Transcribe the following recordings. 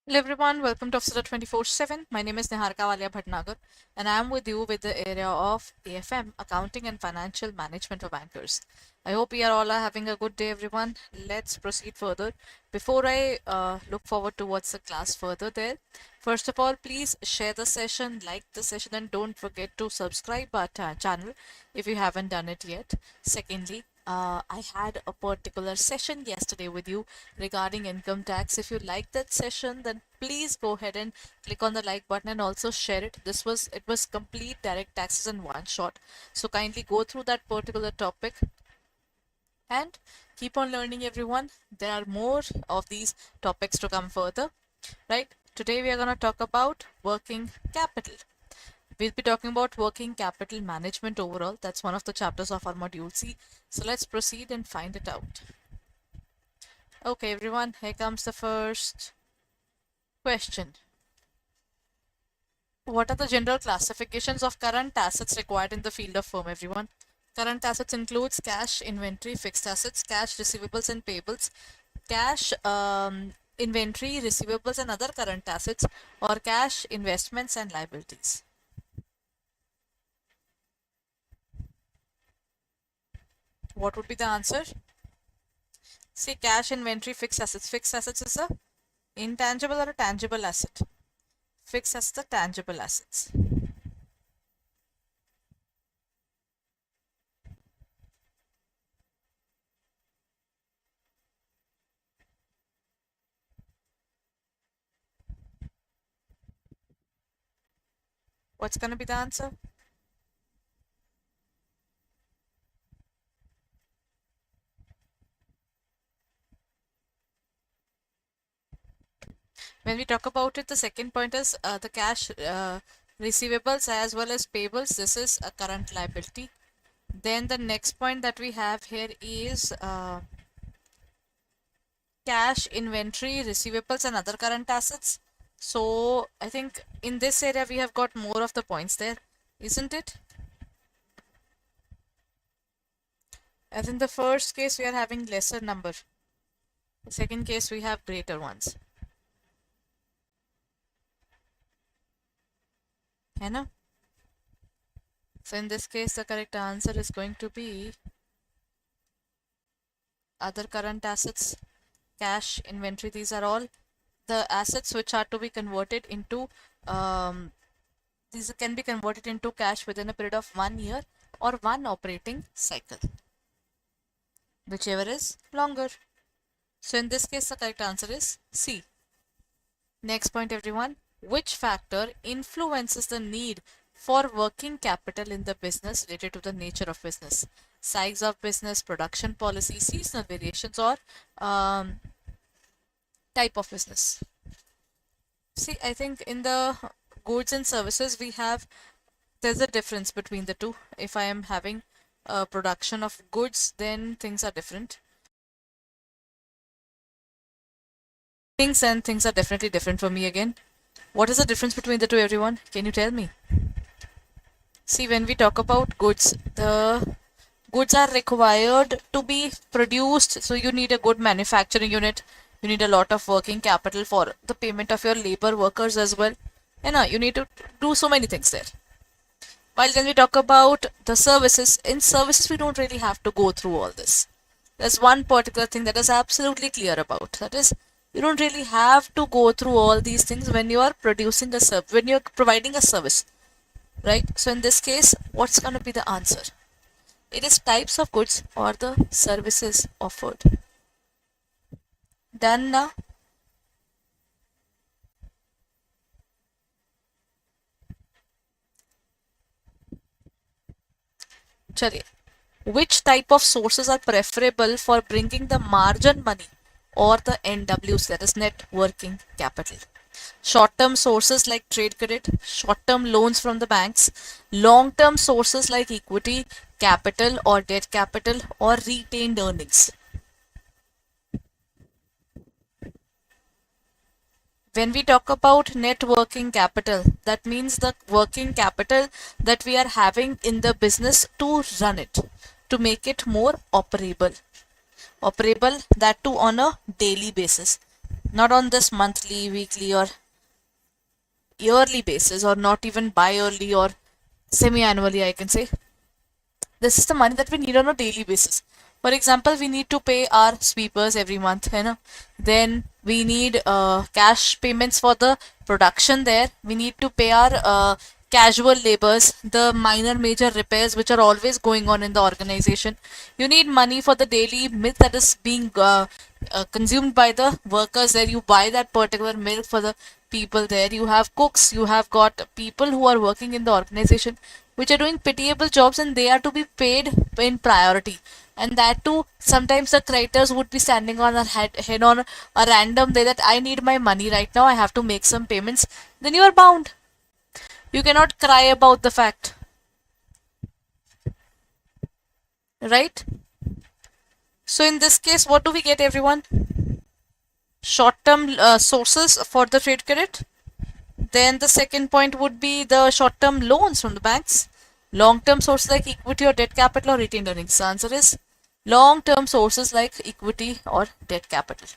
Hello everyone, welcome to Officer 24/7. My name is Niharika Walia Bhatnagar and I am with you with the area of AFM, Accounting and Financial Management for Bankers. I hope you are all are having a good day everyone. Let's proceed further. Before I look forward towards the class further there, first of all, please share the session, like the session and don't forget to subscribe our channel if you haven't done it yet. Secondly, I had a particular session yesterday with you regarding income tax. If you like that session, then please go ahead and click on the like button and also share it. It was complete direct taxes in one shot. So kindly go through that particular topic and keep on learning everyone. There are more of these topics to come further, right? Today we are going to talk about working capital. We'll be talking about working capital management overall. That's one of the chapters of our module C. So let's proceed and find it out. Okay, everyone, here comes the first question. What are the general classifications of current assets required in the field of firm, everyone? Current assets includes cash, inventory, fixed assets, cash, receivables and payables, cash, inventory, receivables and other current assets, or cash, investments and liabilities. What would be the answer? See, cash, inventory, fixed assets. Fixed assets is a intangible or a tangible asset. Fixed assets are tangible assets. What's going to be the answer? When we talk about it, the second point is the cash receivables as well as payables. This is a current liability. Then the next point that we have here is cash, inventory, receivables and other current assets. So I think in this area we have got more of the points there, isn't it? As in the first case we are having lesser number. The second case we have greater ones. है ना? So in this case, the correct answer is going to be other current assets, cash, inventory. These are all the assets which are to be converted into, these can be converted into cash within a period of 1 year or one operating cycle, whichever is longer. So in this case, the correct answer is C. Next point, everyone. Which factor influences the need for working capital in the business related to the nature of business? Size of business, production policy, seasonal variations, or type of business? See, I think in the goods and services, there's a difference between the two. If I am having a production of goods, then things are different. Things are definitely different for me again. What is the difference between the two, everyone? Can you tell me? See, when we talk about goods, the goods are required to be produced. So you need a good manufacturing unit. You need a lot of working capital for the payment of your labor workers as well. And you need to do so many things there. While when we talk about the services, in services we don't really have to go through all this. There's one particular thing that is absolutely clear about. That is, you don't really have to go through all these things when you are producing a service, when you're providing a service, right? So in this case, what's going to be the answer? It is types of goods or the services offered. Done now? Chaliye. Which type of sources are preferable for bringing the margin money or the NWC, that is net working capital? Short-term sources like trade credit, short-term loans from the banks, long-term sources like equity, capital or debt capital, or retained earnings. When we talk about net working capital, that means the working capital that we are having in the business to run it, to make it more operable. Operable, that too on a daily basis. not on this monthly, weekly, or yearly basis, or not even bi-yearly or semi-annually, I can say. This is the money that we need on a daily basis. For example, we need to pay our sweepers every month, you know. Then we need cash payments for the production there. We need to pay our casual labors, the minor major repairs which are always going on in the organization. You need money for the daily milk that is being consumed by the workers there. You buy that particular milk for the people there. You have cooks, you have got people who are working in the organization which are doing pitiable jobs, and they are to be paid in priority. And that too, sometimes the creditors would be standing on our head on a random day that I need my money right now, I have to make some payments. Then you are bound. You cannot cry about the fact, right? So in this case, what do we get, everyone? Short-term sources for the trade credit. Then the second point would be the short-term loans from the banks. Long-term sources like equity or debt capital or retained earnings. The answer is long-term sources like equity or debt capital.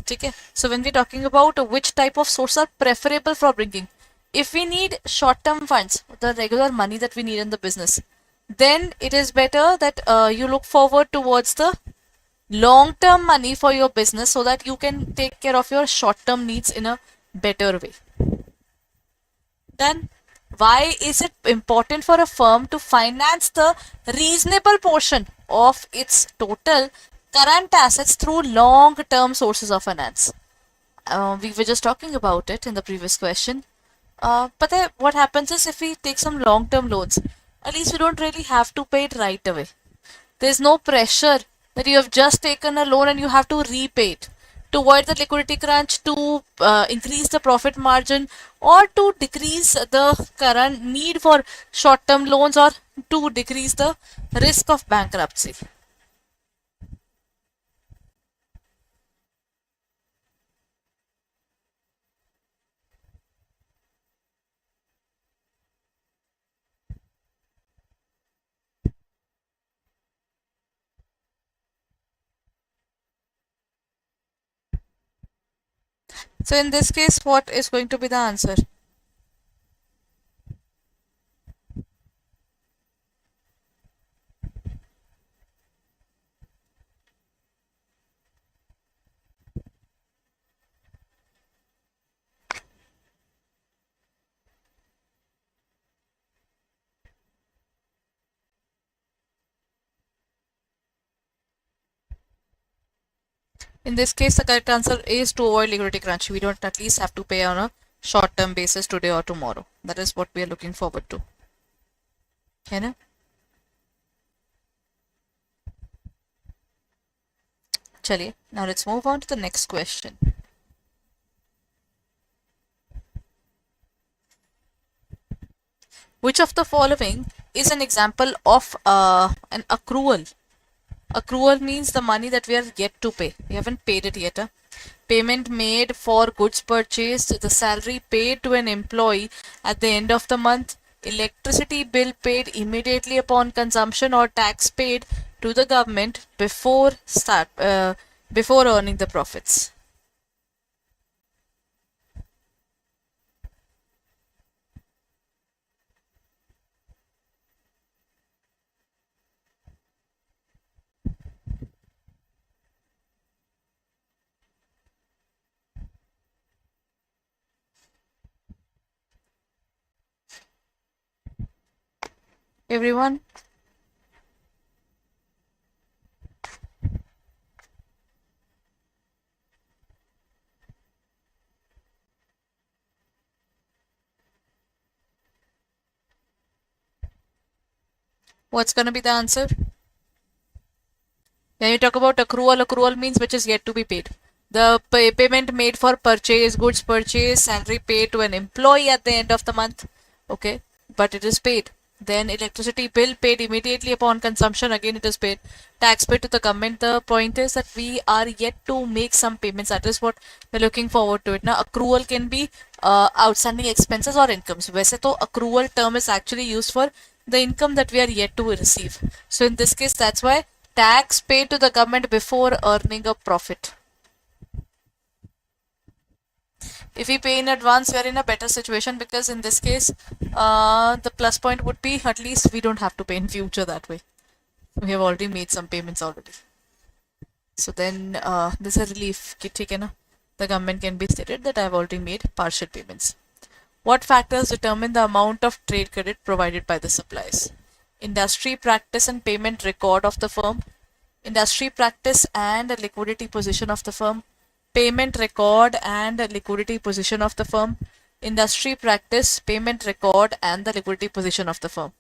Okay. So when we're talking about which type of sources are preferable for bringing, if we need short-term funds, the regular money that we need in the business, then it is better that you look forward towards the long-term money for your business so that you can take care of your short-term needs in a better way. Then, why is it important for a firm to finance the reasonable portion of its total current assets through long-term sources of finance? We were just talking about it in the previous question. But then what happens is if we take some long-term loans, at least we don't really have to pay it right away. There's no pressure that you have just taken a loan and you have to repay it. To avoid the liquidity crunch, to increase the profit margin, or to decrease the current need for short-term loans, or to decrease the risk of bankruptcy. So in this case, what is going to be the answer? In this case, the correct answer is to avoid liquidity crunch. We don't at least have to pay on a short-term basis today or tomorrow. That is what we are looking forward to. है ना? चलिए, now let's move on to the next question. Which of the following is an example of an accrual? Accrual means the money that we are yet to pay. We haven't paid it yet. Payment made for goods purchased, the salary paid to an employee at the end of the month, electricity bill paid immediately upon consumption, or tax paid to the government before earning the profits. Everyone? What's going to be the answer? When you talk about accrual means which is yet to be paid. The payment made for purchase, goods purchase, salary paid to an employee at the end of the month. Okay, but it is paid. Then electricity bill paid immediately upon consumption, again it is paid. Tax paid to the government. The point is that we are yet to make some payments. That is what we're looking forward to it. Now, accrual can be outstanding expenses or incomes. वैसे तो accrual term is actually used for the income that we are yet to receive. So in this case, that's why tax paid to the government before earning a profit. If we pay in advance, we are in a better situation because in this case, the plus point would be at least we don't have to pay in future that way. We have already made some payments already. So then there's a relief. The government can be stated that I have already made partial payments. What factors determine the amount of trade credit provided by the suppliers? Industry practice and payment record of the firm, industry practice and liquidity position of the firm, payment record and liquidity position of the firm, industry practice, payment record and the liquidity position of the firm.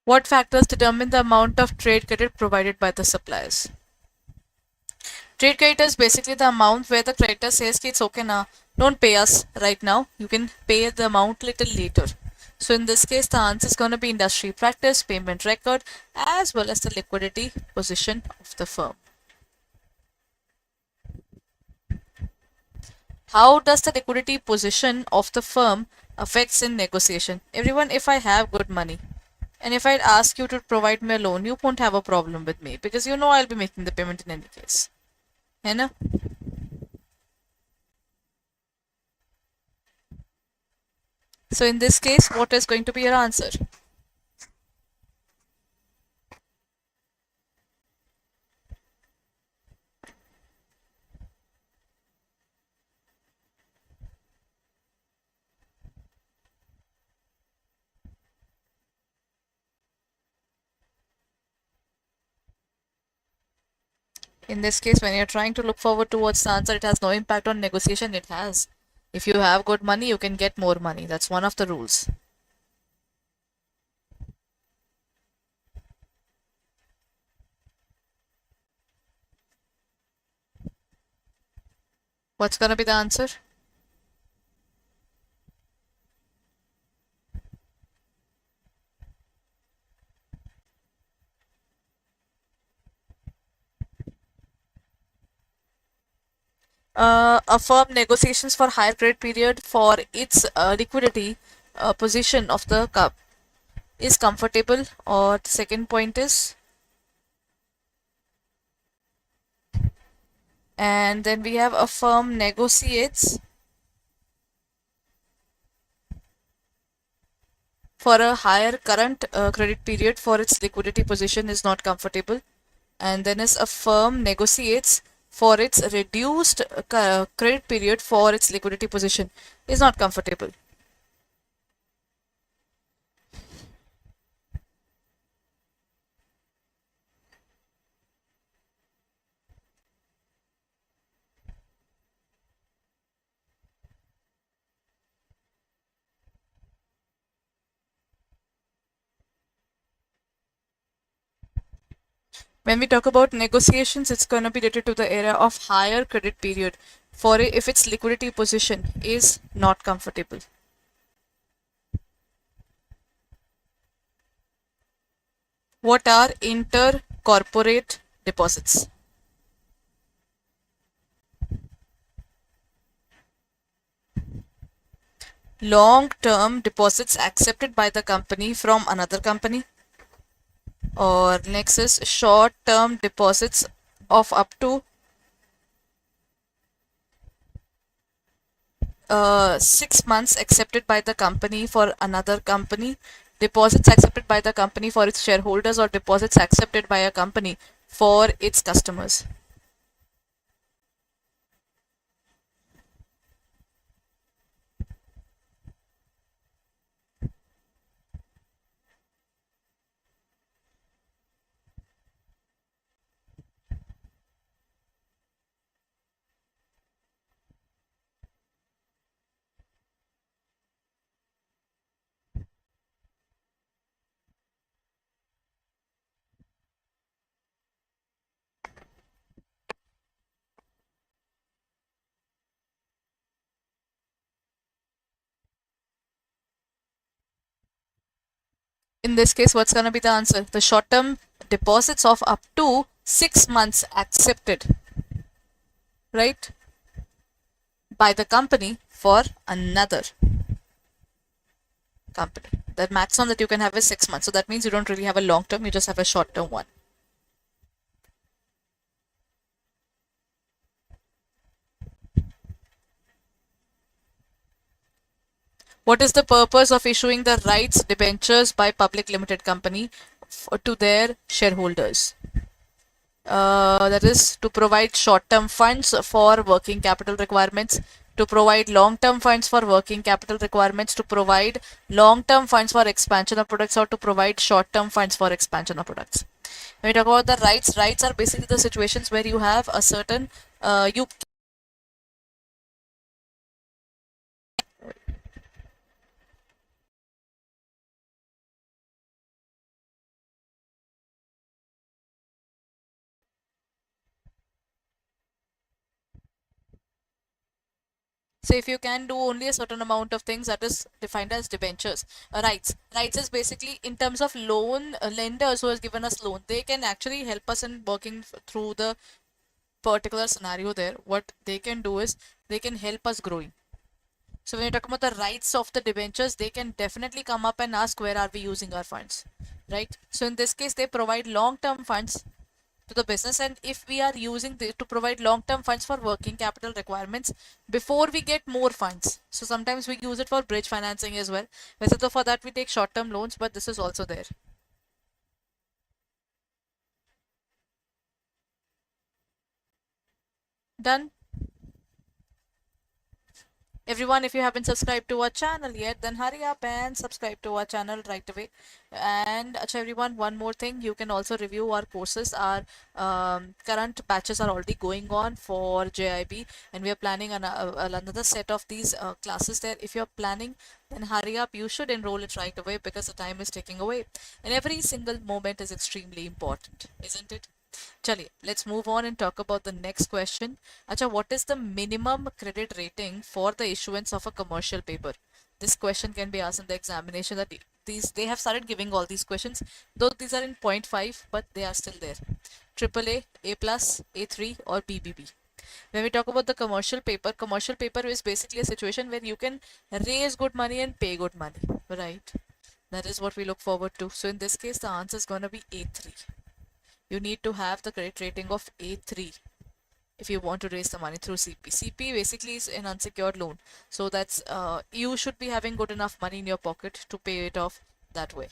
What factors determine the amount of trade credit provided by the suppliers? Trade credit is basically the amount where the creditor says it's okay now, don't pay us right now, you can pay the amount little later. So in this case, the answer is going to be industry practice, payment record, as well as the liquidity position of the firm. How does the liquidity position of the firm affects in negotiation? Everyone, if I have good money and if I ask you to provide me a loan, you won't have a problem with me because you know I'll be making the payment in any case. है ना? So in this case, what is going to be your answer? In this case, when you're trying to look forward towards the answer, it has no impact on negotiation. It has. If you have good money, you can get more money. That's one of the rules. What's going to be the answer? A firm negotiations for higher credit period for its liquidity position of the cup is comfortable, or the second point is, and then we have a firm negotiates for a higher current credit period for its liquidity position is not comfortable, and then is a firm negotiates for its reduced credit period for its liquidity position is not comfortable. When we talk about negotiations, it's going to be related to the area of higher credit period for if its liquidity position is not comfortable. What are inter-corporate deposits? Long-term deposits accepted by the company from another company. Or next is short-term deposits of up to 6 months accepted by the company for another company, deposits accepted by the company for its shareholders, or deposits accepted by a company for its customers. In this case, what's going to be the answer? The short-term deposits of up to 6 months accepted, right, by the company for another company. The maximum that you can have is 6 months. So that means you don't really have a long term, you just have a short term one. What is the purpose of issuing the rights debentures by public limited company to their shareholders? That is to provide short-term funds for working capital requirements, to provide long-term funds for working capital requirements, to provide long-term funds for expansion of products, or to provide short-term funds for expansion of products. When we talk about the rights are basically the situations where you have a certain you. So if you can do only a certain amount of things, that is defined as debentures. Rights is basically in terms of loan, lenders who has given us loan, they can actually help us in working through the particular scenario there. What they can do is they can help us growing. So when you talk about the rights of the debentures, they can definitely come up and ask where are we using our funds, right? So in this case, they provide long-term funds to the business, and if we are using to provide long-term funds for working capital requirements before we get more funds, so sometimes we use it for bridge financing as well. So for that we take short-term loans, but this is also there. Done. Everyone, if you haven't subscribed to our channel yet, then hurry up and subscribe to our channel right away. And everyone, one more thing, you can also review our courses. Our current batches are already going on for JIB, and we are planning another set of these classes there. If you're planning, then hurry up. You should enroll it right away because the time is taking away, and every single moment is extremely important, isn't it? Chaliye, let's move on and talk about the next question. Acha, what is the minimum credit rating for the issuance of a commercial paper? This question can be asked in the examination. That they have started giving all these questions, though these are in point 5, but they are still there. AAA, A plus, A3, or BBB. When we talk about the commercial paper is basically a situation where you can raise good money and pay good money, right? That is what we look forward to. So in this case, the answer is going to be A3. You need to have the credit rating of A3 if you want to raise the money through CP. CP basically is an unsecured loan. So that's you should be having good enough money in your pocket to pay it off that way.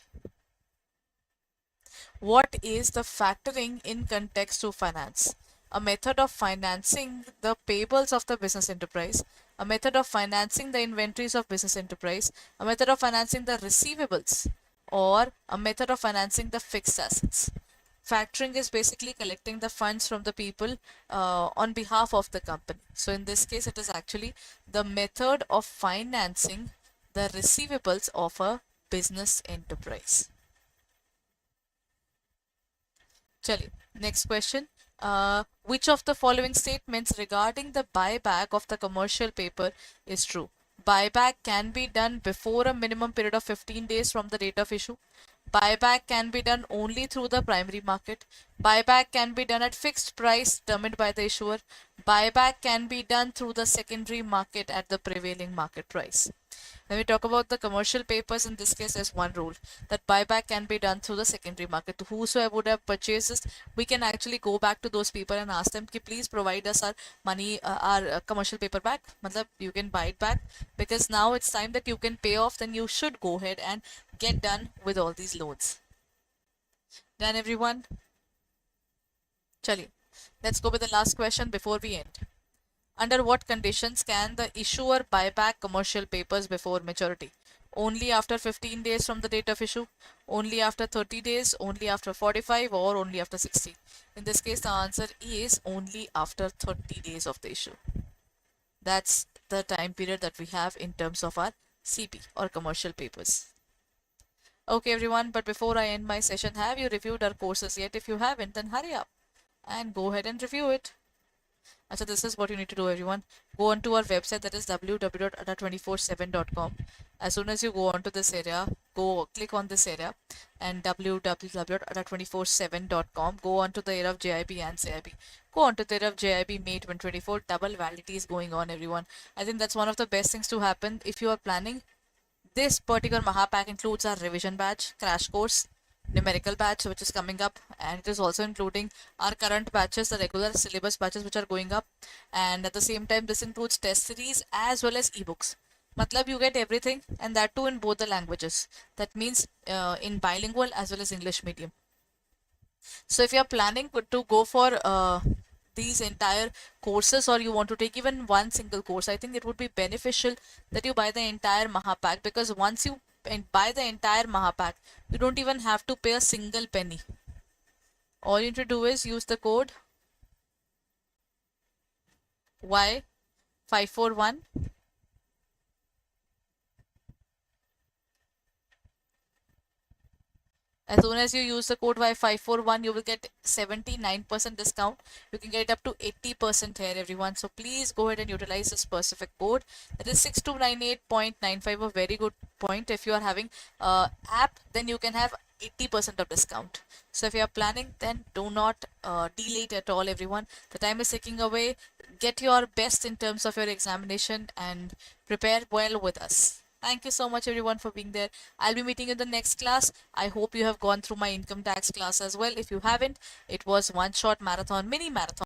What is the factoring in context to finance? A method of financing the payables of the business enterprise, a method of financing the inventories of business enterprise, a method of financing the receivables, or a method of financing the fixed assets. Factoring is basically collecting the funds from the people on behalf of the company. So in this case, it is actually the method of financing the receivables of a business enterprise. Chali, next question. Which of the following statements regarding the buyback of the commercial paper is true? Buyback can be done before a minimum period of 15 days from the date of issue. Buyback can be done only through the primary market. Buyback can be done at fixed price determined by the issuer. Buyback can be done through the secondary market at the prevailing market price. When we talk about the commercial papers, in this case, there's one rule that buyback can be done through the secondary market. To whosoever would have purchased this, we can actually go back to those people and ask them, please provide us our money, our commercial paper back. Matlab, you can buy it back because now it's time that you can pay off. Then you should go ahead and get done with all these loans. Done, everyone? Chaliye, let's go with the last question before we end. Under what conditions can the issuer buy back commercial papers before maturity? Only after 15 days from the date of issue, only after 30 days, only after 45, or only after 60? In this case, the answer is only after 30 days of the issue. That's the time period that we have in terms of our CP or commercial papers. Okay, everyone, but before I end my session, have you reviewed our courses yet? If you haven't, then hurry up and go ahead and review it. So this is what you need to do, everyone. Go on to our website, that is www.adda247.com. As soon as you go onto this area, go go click on this area and www.adda247.com. Go on to the area of JIB and CIB. Go on to the area of JIB May 2024. Double validity is going on, everyone. I think that's one of the best things to happen if you are planning. This particular Mahapack includes our revision batch, crash course, numerical batch which is coming up, and it is also including our current batches, the regular syllabus batches which are going up, and at the same time this includes test series as well as ebooks. Matlab you get everything, and that too in both the languages. That means in bilingual as well as English medium. So if you are planning to go for these entire courses, or you want to take even one single course, I think it would be beneficial that you buy the entire Mahapack, because once you buy the entire Mahapack, you don't even have to pay a single penny. All you need to do is use the code Y541. As soon as you use the code Y541, you will get 79% discount. You can get it up to 80% here, everyone. So please go ahead and utilize this specific code. That is 6298.95, a very good point. If you are having app, then you can have 80% of discount. So if you are planning, then do not delay it at all, everyone. The time is ticking away. Get your best in terms of your examination and prepare well with us. Thank you so much, everyone, for being there. I'll be meeting you in the next class. I hope you have gone through my income tax class as well. If you haven't, it was one short marathon, mini marathon.